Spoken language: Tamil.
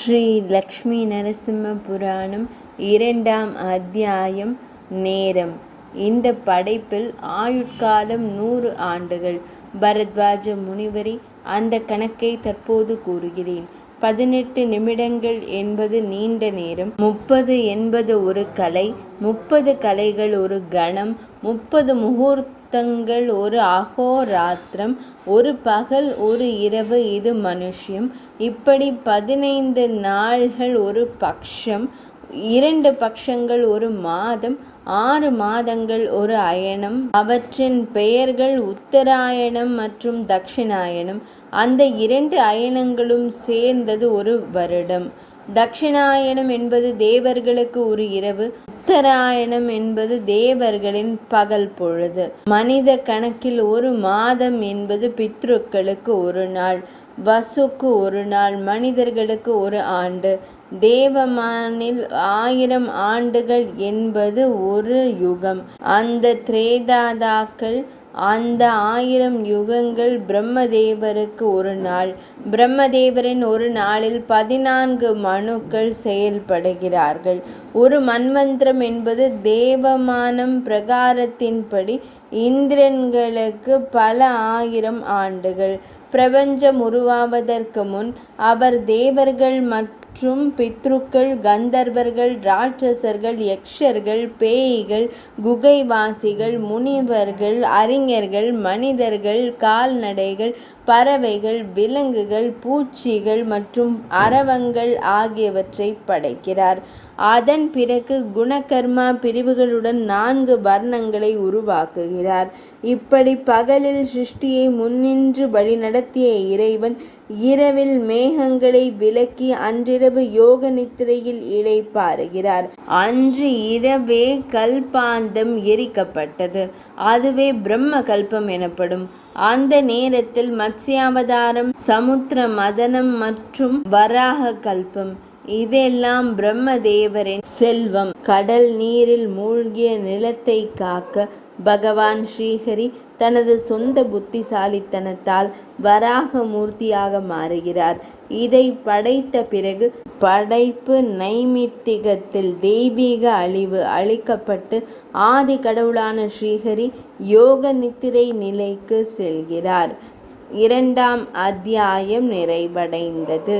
ஸ்ரீ லக்ஷ்மி நரசிம்ம புராணம் 2ஆம் அத்தியாயம். நேரம். இந்த படைப்பில் ஆயுட்காலம் 100 ஆண்டுகள். பரத்வாஜ முனிவரே, அந்த கணக்கை தற்போது கூறுகிறேன். 18 நிமிடங்கள் என்பது நீண்ட நேரம், 30 என்பது ஒரு கலை, 30 கலைகள் ஒரு கணம், 30 முகூர்த்தங்கள் ஒரு அகோராத்திரம், ஒரு பகல் ஒரு இரவு இது மனுஷ்யம். இப்படி 15 நாள்கள் ஒரு பக்ஷம், 2 பக்ஷங்கள் ஒரு மாதம், 6 மாதங்கள் ஒரு அயனம். அவற்றின் பெயர்கள் உத்தராயணம் மற்றும் தட்சிணாயனம். அந்த 2 அயனங்களும் சேர்ந்தது ஒரு வருடம். தட்சிணாயனம் என்பது தேவர்களுக்கு ஒரு இரவு, உத்தராயணம் என்பது தேவர்களின் பகல் பொழுது. மனித கணக்கில் ஒரு மாதம் என்பது பித்ருக்களுக்கு ஒரு நாள், வசுக்கு ஒரு நாள், மனிதர்களுக்கு ஒரு ஆண்டு. தேவமானில் 1000 ஆண்டுகள் என்பது ஒரு யுகம். அந்த திரேதாதாக்கள், அந்த 1000 யுகங்கள் பிரம்மதேவருக்கு ஒரு நாள். பிரம்மதேவரின் ஒரு நாளில் 14 மனுக்கள் செயல்படுகிறார்கள். ஒரு மன்வந்திரம் என்பது தேவமானம் பிரகாரத்தின்படி இந்திரன்களுக்கு பல 1000 ஆண்டுகள். பிரபஞ்சம் உருவாவதற்கு முன் அவர் தேவர்கள் மற்றும் பித்ருக்கள், கந்தர்வர்கள், ராட்சசர்கள், யக்ஷர்கள், பேய்கள், குகைவாசிகள், முனிவர்கள், அறிஞர்கள், மனிதர்கள், கால்நடைகள், பறவைகள், விலங்குகள், பூச்சிகள் மற்றும் அரவங்கள் ஆகியவற்றை படைக்கிறார். அதன் பிறகு குணகர்மா பிரிவுகளுடன் 4 வர்ணங்களை உருவாக்குகிறார். இப்படி பகலில் சிருஷ்டியை முன்னின்று வழிநடத்திய இறைவன் இரவில் மேகங்களை விலக்கி அன்றிரவு யோக நித்திரையில் இளைப்பாறுகிறார். அன்று இரவே கல்பாந்தம் எரிக்கப்பட்டது. அதுவே பிரம்ம கல்பம் எனப்படும். அந்த நேரத்தில் மத்ஸ்யாவதாரம், சமுத்திர மதனம் மற்றும் வராக கல்பம் இதெல்லாம் பிரம்மதேவரின் செல்வம். கடல் நீரில் மூழ்கிய நிலத்தை காக்க பகவான் ஸ்ரீஹரி தனது சொந்த புத்திசாலித்தனத்தால் வராக மூர்த்தியாக மாறுகிறார். இதை படைத்த பிறகு படைப்பு நைமித்திகத்தில் தெய்வீக அழிவு அளிக்கப்பட்டு ஆதி கடவுளான ஸ்ரீஹரி யோக நித்திரை நிலைக்கு செல்கிறார். 2ஆம் அத்தியாயம் நிறைவடைந்தது.